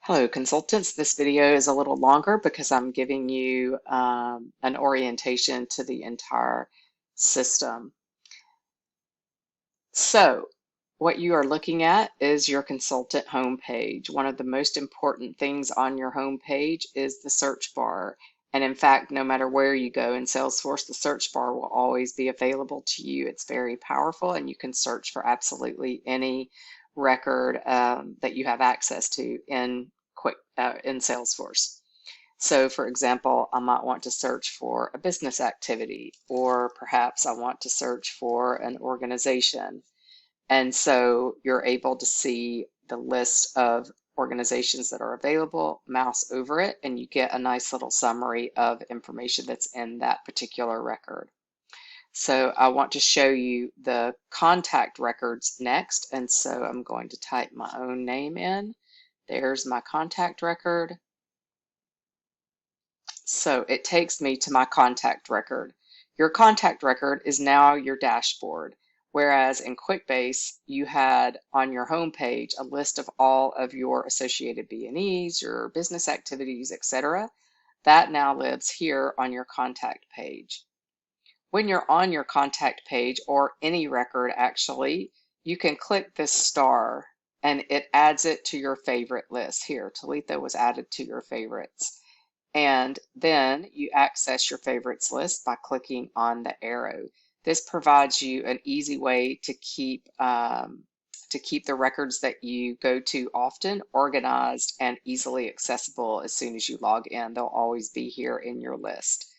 Hello, consultants. This video is a little longer because I'm giving you an orientation to the entire system. So, what you are looking at is your consultant homepage. One of the most important things on your homepage is the search bar. And in fact, no matter where you go in Salesforce, the search bar will always be available to you. It's very powerful, and you can search for absolutely any record that you have access to in Salesforce. So for example, I might want to search for a business activity, or perhaps I want to search for an organization. And so you're able to see the list of organizations that are available, mouse over it, and you get a nice little summary of information that's in that particular record. So I want to show you the contact records next, and so I'm going to type my own name in. There's my contact record. So it takes me to my contact record. Your contact record is now your dashboard, whereas in QuickBase, you had on your home page a list of all of your associated B&Es, your business activities, etc. That now lives here on your contact page. When you're on your contact page, or any record actually, you can click this star and it adds it to your favorite list. Here, Talitha was added to your favorites. And then you access your favorites list by clicking on the arrow. This provides you an easy way to keep the records that you go to often organized and easily accessible. As soon as you log in, they'll always be here in your list.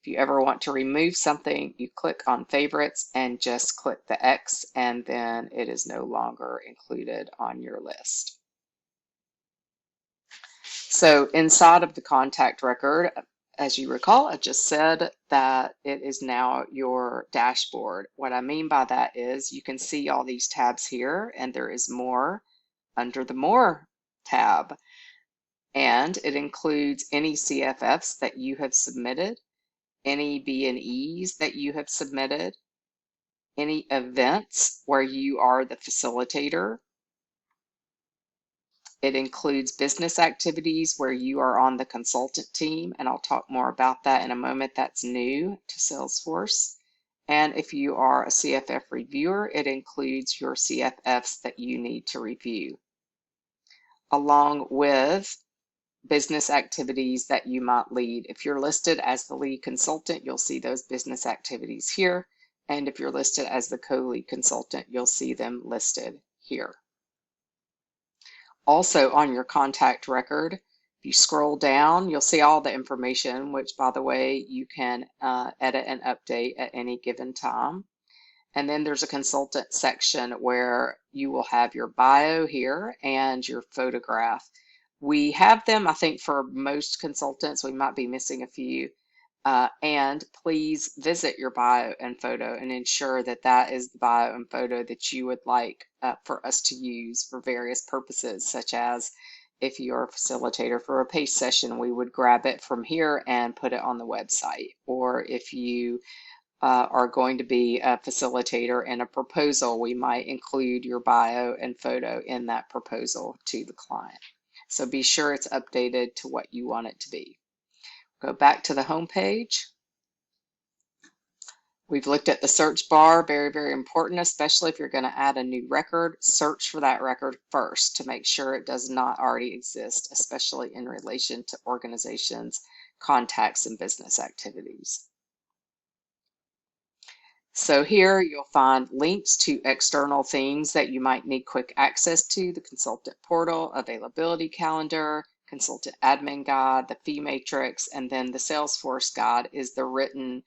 If you ever want to remove something, you click on favorites and just click the X, and then it is no longer included on your list. So inside of the contact record, as you recall, I just said that it is now your dashboard. What I mean by that is you can see all these tabs here, and there is more under the More tab. And it includes any CFFs that you have submitted, any B&Es that you have submitted, any events where you are the facilitator. It includes business activities where you are on the consultant team, and I'll talk more about that in a moment. That's new to Salesforce. And if you are a CFF reviewer, it includes your CFFs that you need to review, along with business activities that you might lead. If you're listed as the lead consultant, you'll see those business activities here. And if you're listed as the co-lead consultant, you'll see them listed here. Also on your contact record, if you scroll down, you'll see all the information, which by the way, you can edit and update at any given time. And then there's a consultant section where you will have your bio here and your photograph. We have them, I think, for most consultants. We might be missing a few. And please visit your bio and photo and ensure that that is the bio and photo that you would like for us to use for various purposes, such as if you're a facilitator for a PACE session, we would grab it from here and put it on the website. Or if you are going to be a facilitator in a proposal, we might include your bio and photo in that proposal to the client. So be sure it's updated to what you want it to be. Go back to the home page. We've looked at the search bar, very, very important, especially if you're going to add a new record. Search for that record first to make sure it does not already exist, especially in relation to organizations, contacts, and business activities. So here you'll find links to external things that you might need quick access to: the consultant portal, availability calendar, consultant admin guide, the fee matrix, and then the Salesforce guide is the written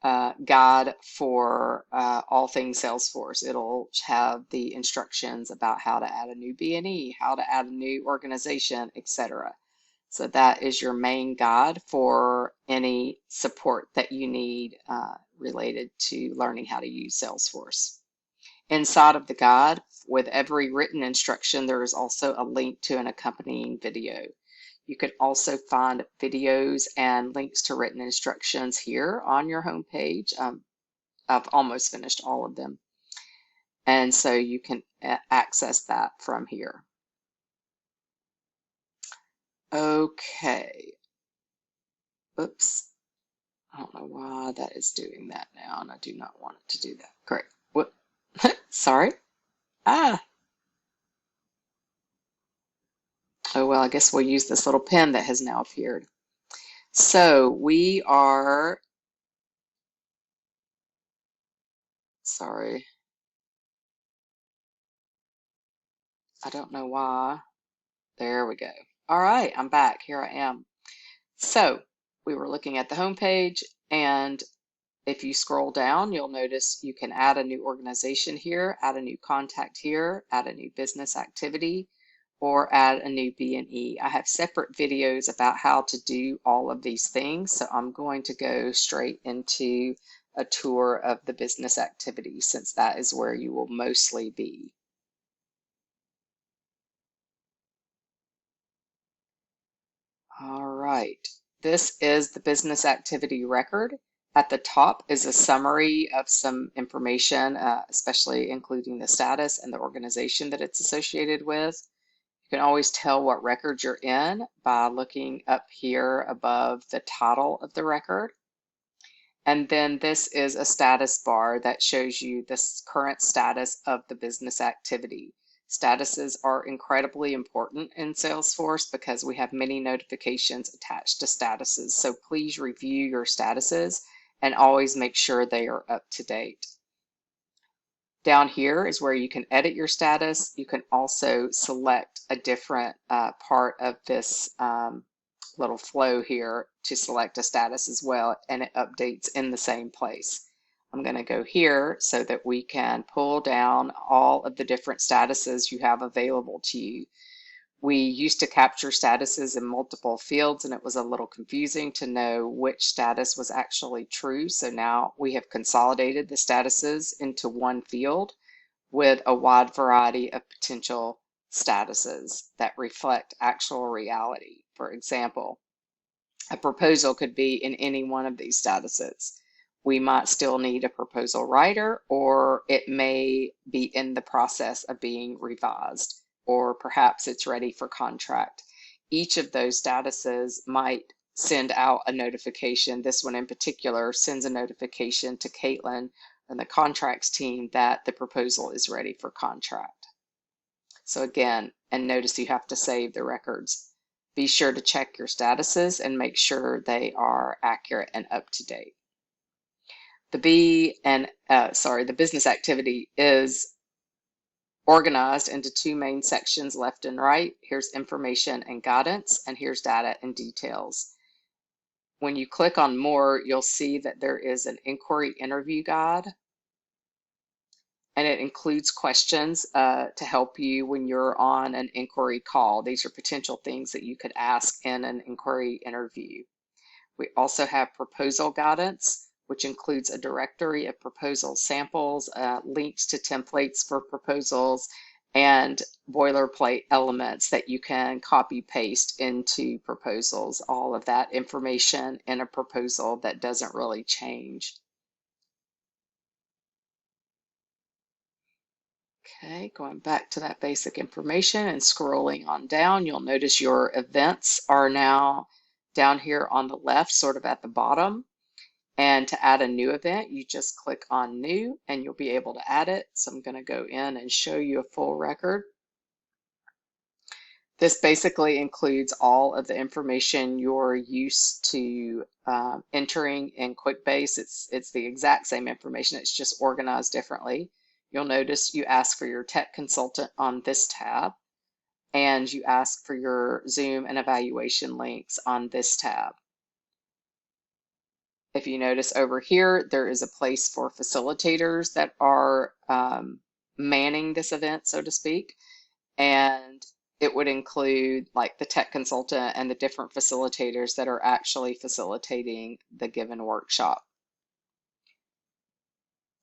guide for all things Salesforce. It'll have the instructions about how to add a new B&E, how to add a new organization, etc. So that is your main guide for any support that you need related to learning how to use Salesforce. Inside of the guide, with every written instruction, there is also a link to an accompanying video. You can also find videos and links to written instructions here on your home page. I've almost finished all of them. And so you can access that from here. Okay. Oops. I don't know why that is doing that now, and I do not want it to do that. Great. What? Sorry. Ah. Oh, well, I guess we'll use this little pen that has now appeared. So we are, sorry, I don't know why. There we go. All right, I'm back. Here I am. So we were looking at the home page, and if you scroll down, you'll notice you can add a new organization here, add a new contact here, add a new business activity, or add a new B&E. I have separate videos about how to do all of these things, so I'm going to go straight into a tour of the business activity since that is where you will mostly be. All right, this is the business activity record. At the top is a summary of some information, especially including the status and the organization that it's associated with. You can always tell what record you're in by looking up here above the title of the record. And then this is a status bar that shows you the current status of the business activity. Statuses are incredibly important in Salesforce because we have many notifications attached to statuses. So please review your statuses and always make sure they are up to date. Down here is where you can edit your status. You can also select a different part of this little flow here to select a status as well, and it updates in the same place. I'm going to go here so that we can pull down all of the different statuses you have available to you. We used to capture statuses in multiple fields, and it was a little confusing to know which status was actually true. So now we have consolidated the statuses into one field with a wide variety of potential statuses that reflect actual reality. For example, a proposal could be in any one of these statuses. We might still need a proposal writer, or it may be in the process of being revised, or perhaps it's ready for contract. Each of those statuses might send out a notification. This one in particular sends a notification to Caitlin and the contracts team that the proposal is ready for contract. So again, and notice you have to save the records. Be sure to check your statuses and make sure they are accurate and up to date. The the business activity is organized into two main sections, left and right. Here's information and guidance, and here's data and details. When you click on more, you'll see that there is an inquiry interview guide, and it includes questions to help you when you're on an inquiry call. These are potential things that you could ask in an inquiry interview. We also have proposal guidance, which includes a directory of proposal samples, links to templates for proposals, and boilerplate elements that you can copy paste into proposals. All of that information in a proposal that doesn't really change. Okay, going back to that basic information and scrolling on down, you'll notice your events are now down here on the left, sort of at the bottom. And to add a new event, you just click on new and you'll be able to add it. So I'm going to go in and show you a full record. This basically includes all of the information you're used to entering in QuickBase. It's the exact same information, it's just organized differently. You'll notice you ask for your tech consultant on this tab, and you ask for your Zoom and evaluation links on this tab. If you notice over here, there is a place for facilitators that are manning this event, so to speak, and it would include like the tech consultant and the different facilitators that are actually facilitating the given workshop.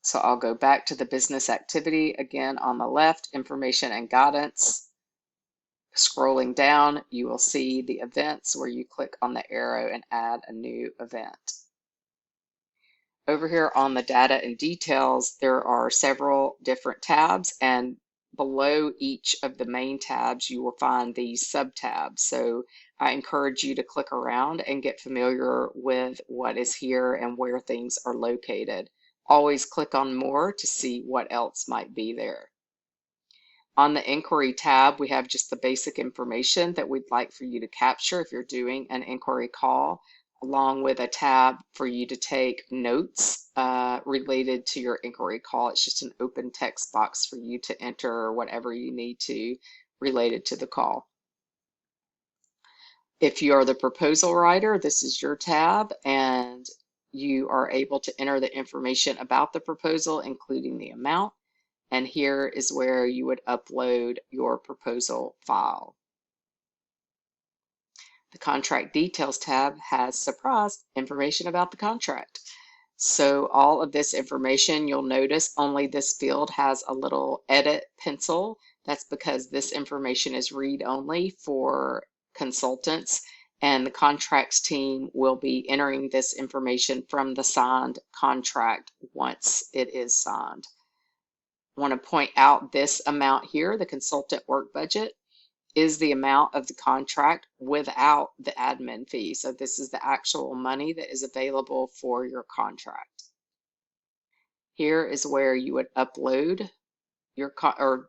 So I'll go back to the business activity again on the left, information and guidance. Scrolling down, you will see the events where you click on the arrow and add a new event. Over here on the data and details, there are several different tabs, and below each of the main tabs, you will find these sub-tabs. So I encourage you to click around and get familiar with what is here and where things are located. Always click on more to see what else might be there. On the inquiry tab, we have just the basic information that we'd like for you to capture if you're doing an inquiry call, along with a tab for you to take notes related to your inquiry call. It's just an open text box for you to enter whatever you need to related to the call. If you are the proposal writer, this is your tab, and you are able to enter the information about the proposal, including the amount. And here is where you would upload your proposal file. The contract details tab has, surprise, information about the contract. So all of this information, you'll notice only this field has a little edit pencil. That's because this information is read only for consultants, and the contracts team will be entering this information from the signed contract once it is signed. I want to point out this amount here, the consultant work budget, is the amount of the contract without the admin fee. So this is the actual money that is available for your contract. Here is where you would upload your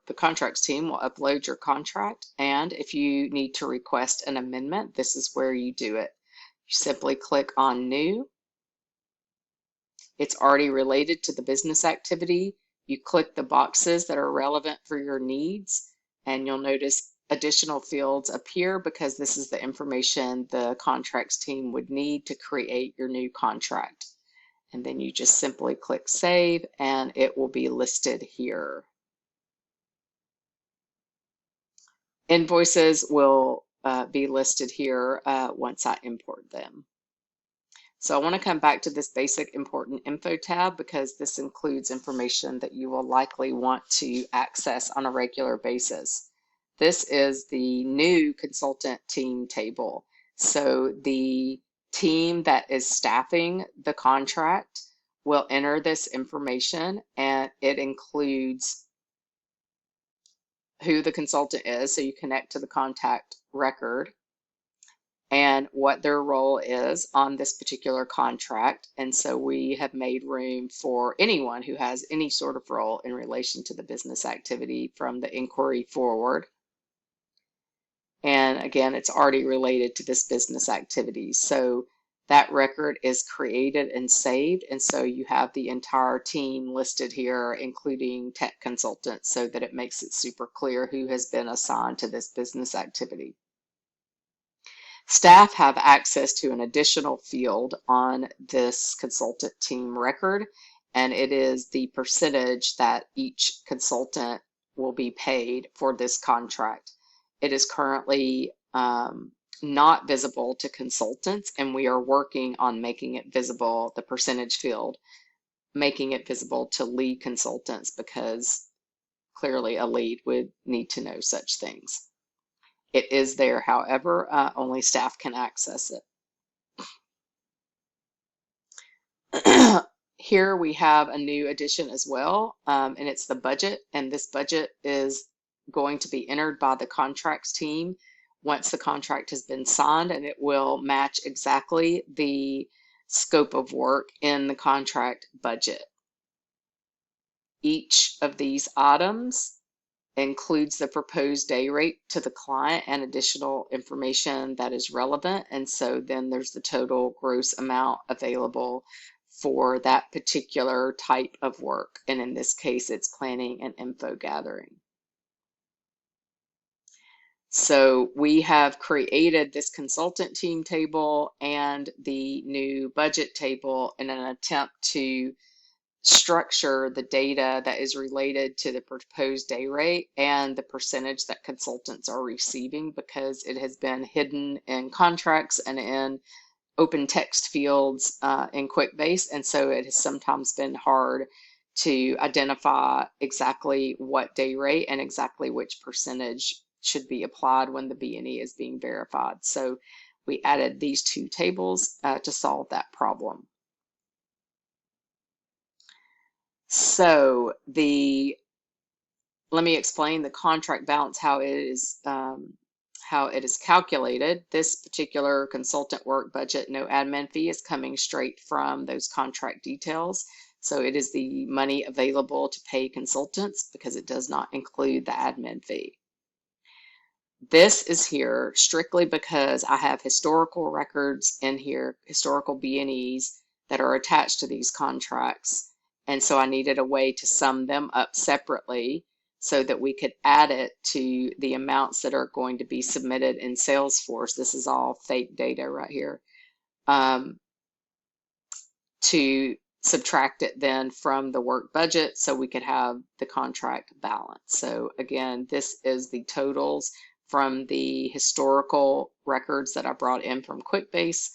the contracts team will upload your contract, and if you need to request an amendment, this is where you do it. You simply click on New. It's already related to the business activity. You click the boxes that are relevant for your needs, and you'll notice additional fields appear because this is the information the contracts team would need to create your new contract. And then you just simply click Save, and it will be listed here. Invoices will be listed here once I import them. So I want to come back to this basic important info tab because this includes information that you will likely want to access on a regular basis. This is the new consultant team table. So the team that is staffing the contract will enter this information, and it includes who the consultant is, so you connect to the contact record, and what their role is on this particular contract. And so we have made room for anyone who has any sort of role in relation to the business activity from the inquiry forward. And again, it's already related to this business activity. So that record is created and saved. And so you have the entire team listed here, including tech consultants, so that it makes it super clear who has been assigned to this business activity. Staff have access to an additional field on this consultant team record, and it is the percentage that each consultant will be paid for this contract. It is currently not visible to consultants, and we are working on making it visible, the percentage field, making it visible to lead consultants, because clearly a lead would need to know such things. It is there, however, only staff can access it. Here we have a new addition as well, and it's the budget, and this budget is going to be entered by the contracts team once the contract has been signed, and it will match exactly the scope of work in the contract budget. Each of these items includes the proposed day rate to the client and additional information that is relevant, and so then there's the total gross amount available for that particular type of work, and in this case it's planning and info gathering. So we have created this consultant team table and the new budget table in an attempt to structure the data that is related to the proposed day rate and the percentage that consultants are receiving, because it has been hidden in contracts and in open text fields in QuickBase, and so it has sometimes been hard to identify exactly what day rate and exactly which percentage should be applied when the B&E is being verified. So we added these two tables to solve that problem. So the let me explain the contract balance, how it is calculated. This particular consultant work budget, no admin fee, is coming straight from those contract details. So it is the money available to pay consultants because it does not include the admin fee. This is here strictly because I have historical records in here, historical B&Es that are attached to these contracts. And so I needed a way to sum them up separately so that we could add it to the amounts that are going to be submitted in Salesforce. This is all fake data right here. To subtract it then from the work budget so we could have the contract balance. So again, this is the totals from the historical records that I brought in from QuickBase,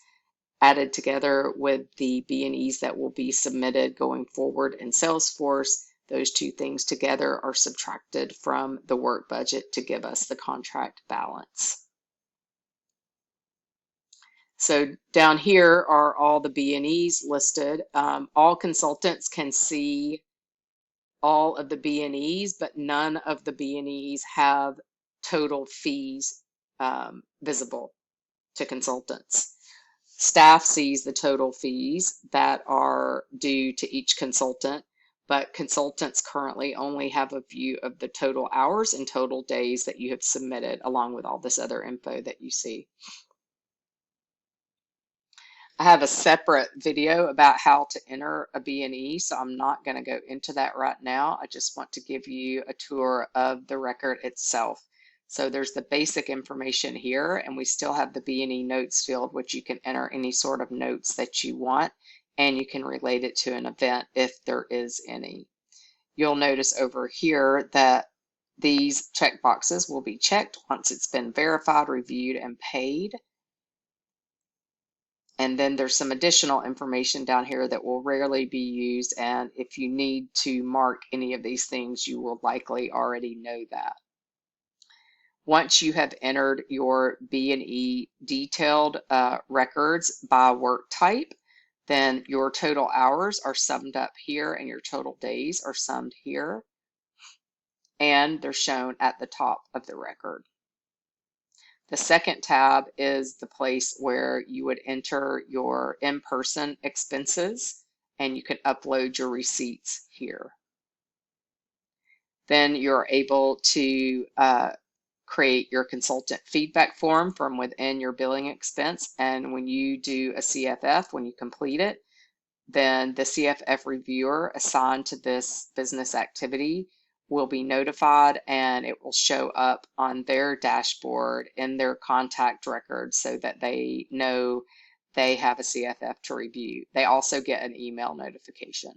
added together with the B&Es that will be submitted going forward in Salesforce. Those two things together are subtracted from the work budget to give us the contract balance. So down here are all the B&Es listed. All consultants can see all of the B&Es, but none of the B&Es have total fees visible to consultants. Staff sees the total fees that are due to each consultant, but consultants currently only have a view of the total hours and total days that you have submitted, along with all this other info that you see. I have a separate video about how to enter a B&E, so I'm not going to go into that right now. I just want to give you a tour of the record itself. So there's the basic information here, and we still have the B&E notes field, which you can enter any sort of notes that you want, and you can relate it to an event if there is any. You'll notice over here that these checkboxes will be checked once it's been verified, reviewed, and paid. And then there's some additional information down here that will rarely be used. And if you need to mark any of these things, you will likely already know that. Once you have entered your B&E detailed records by work type, then your total hours are summed up here and your total days are summed here. And they're shown at the top of the record. The second tab is the place where you would enter your in-person expenses, and you can upload your receipts here. Then you're able to create your consultant feedback form from within your billing expense. And when you do a CFF, when you complete it, then the CFF reviewer assigned to this business activity will be notified, and it will show up on their dashboard in their contact record so that they know they have a CFF to review. They also get an email notification.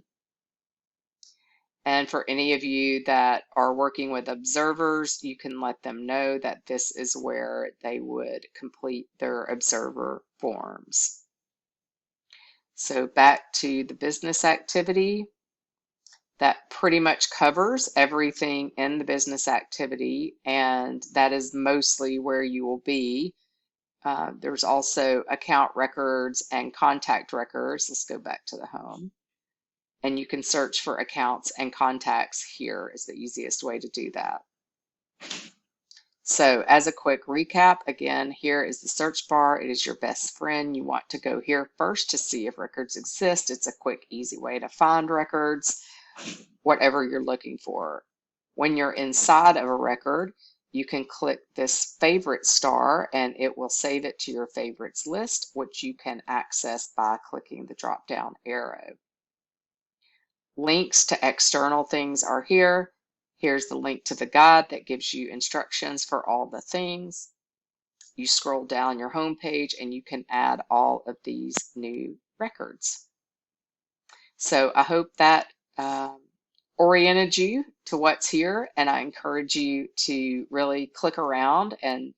And for any of you that are working with observers, you can let them know that this is where they would complete their observer forms. So back to the business activity. That pretty much covers everything in the business activity, and that is mostly where you will be. There's also account records and contact records. Let's go back to the home. And you can search for accounts and contacts here is the easiest way to do that. So as a quick recap, again, here is the search bar. It is your best friend. You want to go here first to see if records exist. It's a quick, easy way to find records, whatever you're looking for. When you're inside of a record, you can click this favorite star and it will save it to your favorites list, which you can access by clicking the drop down arrow. Links to external things are here. Here's the link to the guide that gives you instructions for all the things. You scroll down your home page and you can add all of these new records. So I hope that oriented you to what's here, and I encourage you to really click around and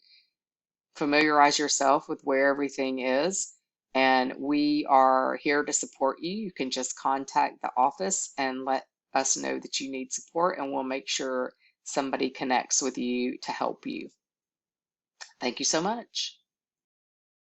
familiarize yourself with where everything is. And we are here to support you. You can just contact the office and let us know that you need support, and we'll make sure somebody connects with you to help you. Thank you so much.